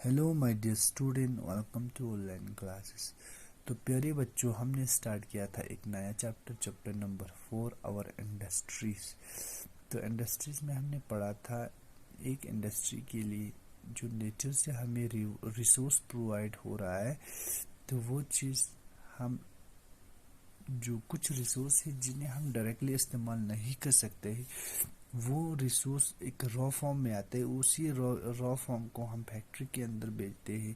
Hello my dear student, welcome to online classes. तो प्यारे बच्चों, हमने स्टार्ट किया था एक नया चैप्टर नंबर 4 आवर इंडस्ट्रीज। तो इंडस्ट्रीज में हमने पढ़ा था एक इंडस्ट्री के लिए जो नेचर से हमें रिसोर्स प्रोवाइड हो रहा है, तो वो चीज़ हम जो कुछ रिसोर्स है जिन्हें हम डायरेक्टली इस्तेमाल नहीं कर सकते, वो रिसोर्स एक रॉ फॉर्म में आते हैं। उसी रॉ फॉर्म को हम फैक्ट्री के अंदर बेचते हैं,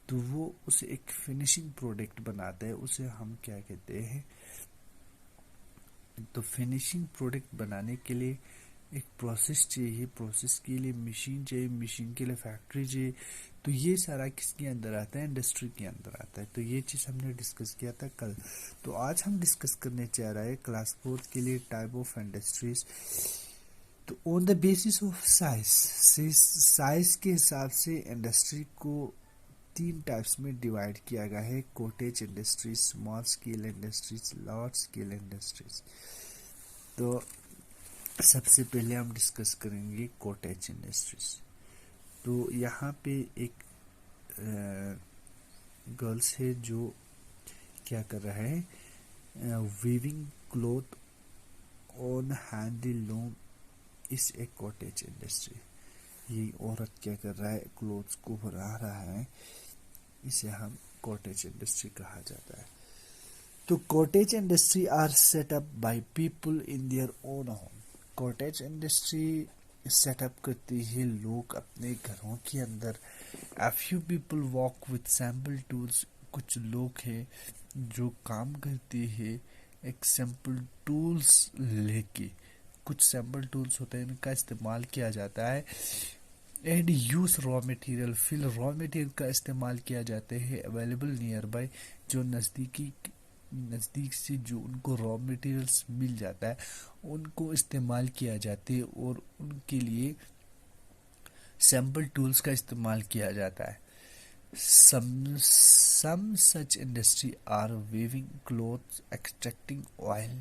तो वो उसे एक फिनिशिंग प्रोडक्ट बनाता है। उसे हम क्या कहते हैं? तो फिनिशिंग प्रोडक्ट बनाने के लिए एक प्रोसेस चाहिए, प्रोसेस के लिए मशीन चाहिए, मशीन के लिए फैक्ट्री चाहिए। तो ये सारा किसके अंदर आता है? इंडस्ट्री के अंदर आता है। तो ये चीज़ हमने डिस्कस किया था कल। तो आज हम डिस्कस करने चाह रहे हैं क्लास 4 के लिए टाइप ऑफ इंडस्ट्रीज। तो on the basis of size के हिसाब से इंडस्ट्री को 3 टाइप्स में डिवाइड किया गया है: cottage industries, small scale industries, large scale industries. तो सबसे पहले हम डिस्कस करेंगे कॉटेज इंडस्ट्रीज। तो यहाँ पे एक गर्ल्स है जो क्या कर रहा है, वीविंग क्लॉथ ऑन हैंडलूम इस एक कॉटेज इंडस्ट्री। ये औरत क्या कर रहा है? क्लोथ्स को बना रहा है। इसे हम कॉटेज इंडस्ट्री कहा जाता है। तो cottage industry are set up by people in their own home. Cottage industry setup करती है लोग अपने घरों के अंदर। A few people work with sample tools. कुछ लोग हैं जो काम करते हैं एक सैम्पल टूल्स लेके। कुछ सैम्पल टूल्स होते हैं, इनका इस्तेमाल किया जाता है। एंड यूज रॉ मटेरियल, फिर रॉ मटेरियल का इस्तेमाल किया जाता है अवेलेबल नियर बाय, जो नज़दीक से जो उनको रॉ मटेरियल्स मिल जाता है उनको इस्तेमाल किया जाता है, और उनके लिए सैम्पल टूल्स का इस्तेमाल किया जाता है। some such industry are weaving clothes, extracting oil,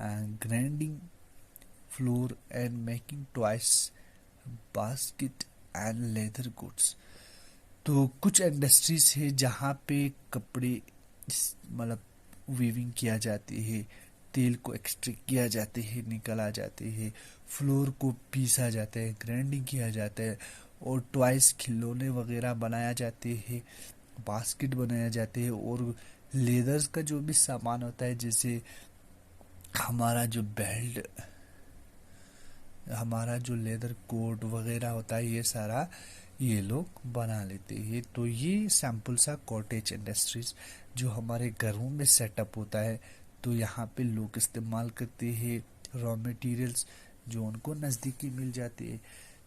and grinding flour and making toys, basket and leather goods. तो कुछ इंडस्ट्रीज है जहाँ पे कपड़े मतलब वीविंग किया जाती है, तेल को एक्सट्रैक्ट किया जाते है, निकाला जाते है, फ्लोर को पीसा जाता है, ग्राइंडिंग किया जाता है, और टॉयज खिलौने वगैरह बनाया जाते हैं, बास्केट बनाया जाते हैं। और लेदर्स का जो भी सामान होता है, जैसे हमारा जो बेल्ट, हमारा जो लेदर कोट वगैरह होता है, ये सारा ये लोग बना लेते हैं। तो ये सैम्पल सा कॉटेज इंडस्ट्रीज जो हमारे घरों में सेटअप होता है। तो यहाँ पे लोग इस्तेमाल करते हैं रॉ मटेरियल्स जो उनको नज़दीकी मिल जाती है।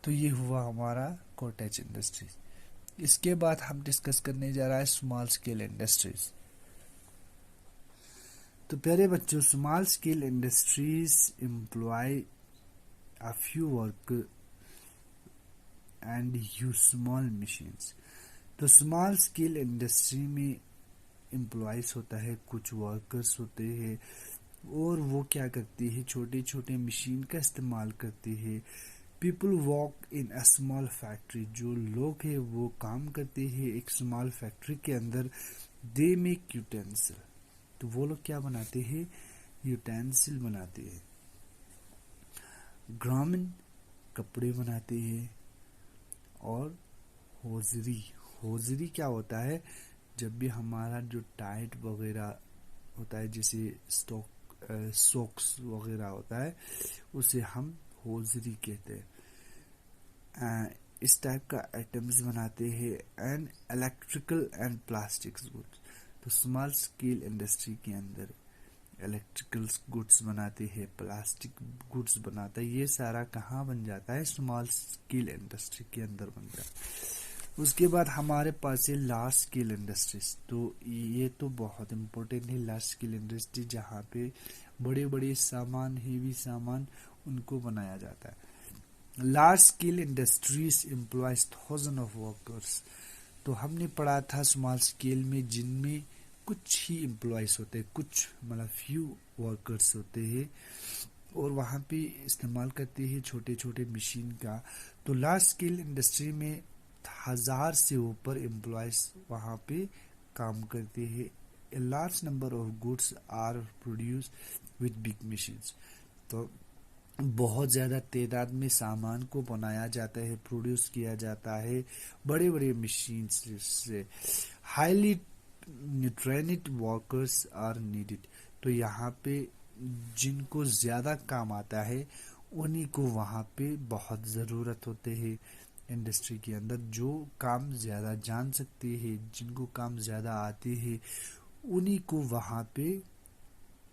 तो ये हुआ हमारा कॉटेज इंडस्ट्रीज। इसके बाद हम डिस्कस करने जा रहा है स्मॉल स्केल इंडस्ट्रीज। तो प्यारे बच्चों, small scale industries employ a few worker and use small machines। तो स्मॉल स्केल इंडस्ट्री में एम्प्लॉयज होता है, कुछ वर्कर्स होते हैं, और वो क्या करते हैं? छोटे छोटे मशीन का इस्तेमाल करते हैं। People work in a small factory. जो लोग हैं वो काम करते हैं एक स्मॉल फैक्ट्री के अंदर। They make utensil. तो वो लोग क्या बनाते हैं? यूटेंसिल बनाते हैं। ग्रामीण कपड़े बनाते हैं। और होजरी, होजरी क्या होता है? जब भी हमारा जो टाइट वगैरह होता है, जैसे सॉक्स वगैरह होता है, उसे हम होजरी कहते हैं। इस टाइप का आइटम्स बनाते हैं। And electrical and plastics goods. तो स्मॉल स्केल इंडस्ट्री के अंदर इलेक्ट्रिकल गुड्स बनाते हैं, प्लास्टिक गुड्स बनाता है। ये सारा कहाँ बन जाता है? स्मॉल स्केल इंडस्ट्री के अंदर बनता है। उसके बाद हमारे पास है लार्ज स्केल इंडस्ट्रीज। तो ये तो बहुत इम्पोर्टेंट है लार्ज स्केल इंडस्ट्री, जहाँ पे बड़े बड़े सामान, हेवी सामान, उनको बनाया जाता है। Large scale industries employees thousand of workers. तो हमने पढ़ा था स्मॉल स्केल में जिनमें कुछ ही एम्प्लॉयज होते हैं, कुछ मतलब फ्यू वर्कर्स होते हैं, और वहाँ पे इस्तेमाल करते हैं छोटे छोटे मशीन का। तो लार्ज स्केल इंडस्ट्री में 1000 से ऊपर एम्प्लॉयज वहाँ पे काम करते हैं। A large number of goods are produce with big machines. तो बहुत ज़्यादा तादाद में सामान को बनाया जाता है, प्रोड्यूस किया जाता है बड़े बड़े मशीन से। Highly trained workers are needed. तो यहाँ पे जिनको ज़्यादा काम आता है उन्हीं को वहाँ पे बहुत ज़रूरत होते हैं। इंडस्ट्री के अंदर जो काम ज़्यादा जान सकते हैं, जिनको काम ज़्यादा आते हैं, उन्हीं को वहाँ पे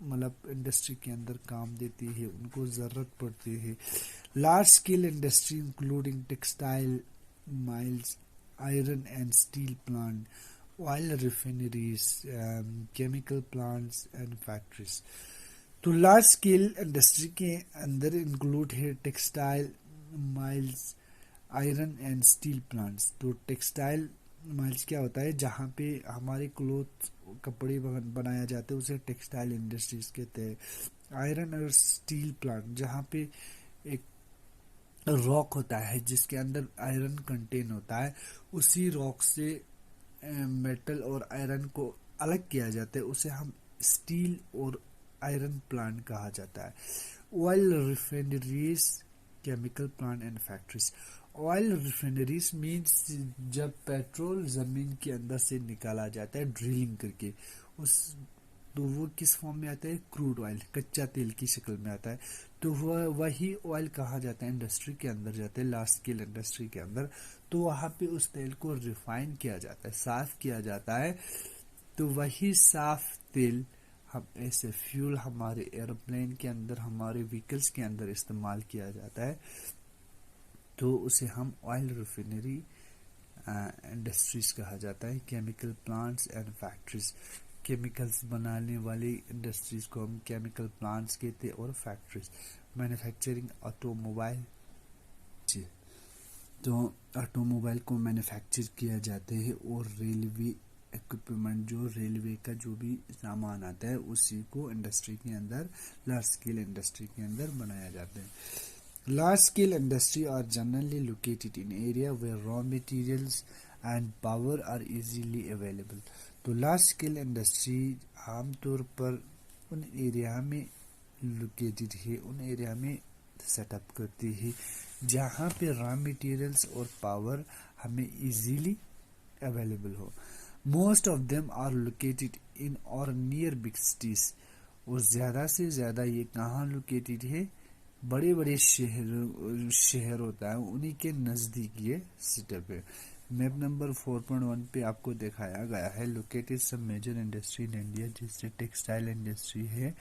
मतलब इंडस्ट्री के अंदर काम देती है, उनको ज़रूरत पड़ती है। Large scale industry including textile miles, iron and steel plant, oil refineries, chemical plants and factories. तो लार्ज स्केल इंडस्ट्री के अंदर इंक्लूड है textile miles, iron and steel plants. तो टेक्सटाइल माइल्स क्या होता है, जहाँ पे हमारे क्लोथ कपड़े बनाया जाते हैं उसे टेक्सटाइल इंडस्ट्रीज कहते हैं। आयरन और स्टील प्लांट, जहाँ पे एक रॉक होता है जिसके अंदर आयरन कंटेन होता है, उसी रॉक से मेटल और आयरन को अलग किया जाता है, उसे हम स्टील और आयरन प्लांट कहा जाता है। Oil refineries, chemical plant and factories. Oil refineries means जब पेट्रोल जमीन के अंदर से निकाला जाता है ड्रिलिंग करके, उस तो वो किस फॉर्म में आता है, क्रूड ऑयल, कच्चा तेल की शक्ल में आता है। तो वही ऑयल कहा जाता है इंडस्ट्री के अंदर जाता है, लार्ज स्केल इंडस्ट्री के अंदर। तो वहाँ पे उस तेल को रिफाइन किया जाता है, साफ किया जाता है। तो वही साफ तेल हम ऐसे फ्यूल हमारे एरोप्लेन के अंदर, हमारे व्हीकल्स के अंदर इस्तेमाल किया जाता है। तो उसे हम ऑयल रिफाइनरी इंडस्ट्रीज कहा जाता है। Chemical plants and factories, chemicals बनाने वाली इंडस्ट्रीज को हम केमिकल प्लांट्स कहते हैं, और फैक्ट्रीज मैन्युफैक्चरिंग ऑटोमोबाइल। तो ऑटोमोबाइल को मैन्युफैक्चर किया जाते हैं, और रेलवे इक्विपमेंट, जो रेलवे का जो भी सामान आता है उसी को इंडस्ट्री के अंदर, लार्ज स्केल इंडस्ट्री के अंदर बनाया जाता है। Large scale industry are generally located in area where raw materials and power are easily available. तो लार्ज स्केल इंडस्ट्री आमतौर पर उन एरिया में लोकेटेड है, उन एरिया में सेटअप करती है जहाँ पे रॉ मटेरियल्स और पावर हमें इजीली अवेलेबल हो। Most of them are located in और नियर बिग सिटीज। और ज़्यादा से ज़्यादा ये कहाँ लोकेटेड है, बड़े बड़े शहर होता है उन्हीं के नज़दीक ये सेटअप है। मैप नंबर 4.1 पे आपको दिखाया गया है लोकेटेड सब मेजर इंडस्ट्री इन इंडिया, जिससे टेक्सटाइल इंडस्ट्री है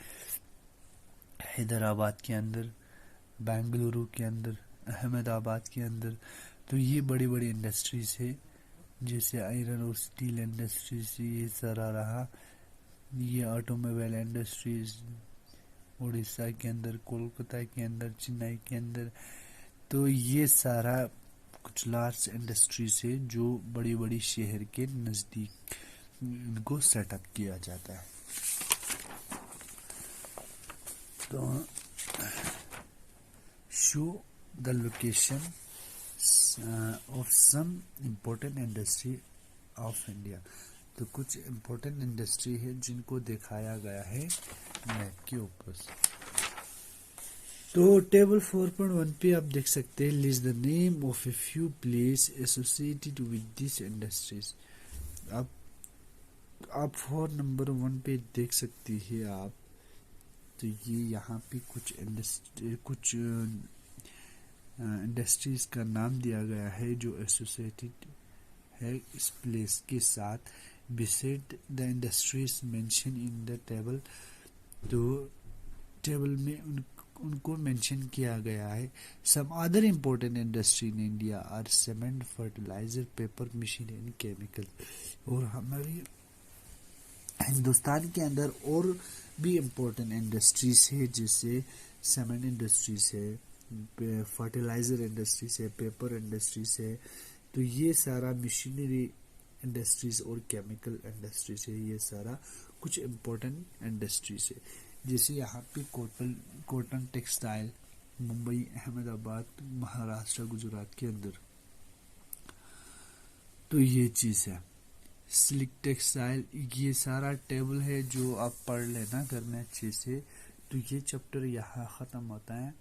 हैदराबाद के अंदर, बेंगलुरु के अंदर, अहमदाबाद के अंदर। तो ये बड़ी बड़ी इंडस्ट्रीज है, जैसे आयरन और स्टील इंडस्ट्रीज, ये सारा रहा। ये ऑटोमोबाइल इंडस्ट्रीज उड़ीसा के अंदर, कोलकाता के अंदर, चेन्नई के अंदर। तो ये सारा कुछ लार्ज इंडस्ट्रीज है जो बड़ी बड़ी शहर के नज़दीक इनको सेटअप किया जाता है। तो show the location of some important industry of India. तो कुछ इम्पोर्टेंट इंडस्ट्री है जिनको दिखाया गया है मैप के ऊपर। तो टेबल 4.1 पे आप देख सकते हैं, list the name of a few place associated with this industries. आप 4 नंबर 1 पे देख सकती है आप। तो ये यहाँ पे कुछ इंडस्ट्रीज का नाम दिया गया है जो एसोसिएटेड है इस प्लेस के साथ। Beside the industries mention in the table. तो टेबल में उनको मेंशन किया गया है। Some other important industry in India are cement, fertilizer, paper machine and chemical. और हमारे हिंदुस्तान के अंदर और भी इम्पोर्टेंट इंडस्ट्रीज है, जैसे सीमेंट इंडस्ट्रीज है, फर्टिलाइजर इंडस्ट्रीज है, पेपर इंडस्ट्रीज है। तो ये सारा मशीनरी इंडस्ट्रीज और केमिकल इंडस्ट्रीज है, ये सारा कुछ इम्पोर्टेंट इंडस्ट्रीज है। जैसे यहाँ पे कॉटन टेक्सटाइल, मुंबई, अहमदाबाद, महाराष्ट्र, गुजरात के अंदर। तो ये चीज़ है। सिल्क टेक्सटाइल, ये सारा टेबल है जो आप पढ़ लेना घर में अच्छे से। तो ये चैप्टर यहाँ ख़त्म होता है।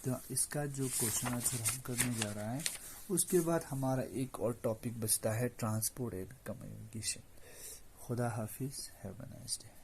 तो इसका जो क्वेश्चन आंसर हम करने जा रहा है, उसके बाद हमारा एक और टॉपिक बचता है ट्रांसपोर्ट एंड कम्युनिकेशन। खुदा हाफिज़, हैव अ नाइस डे।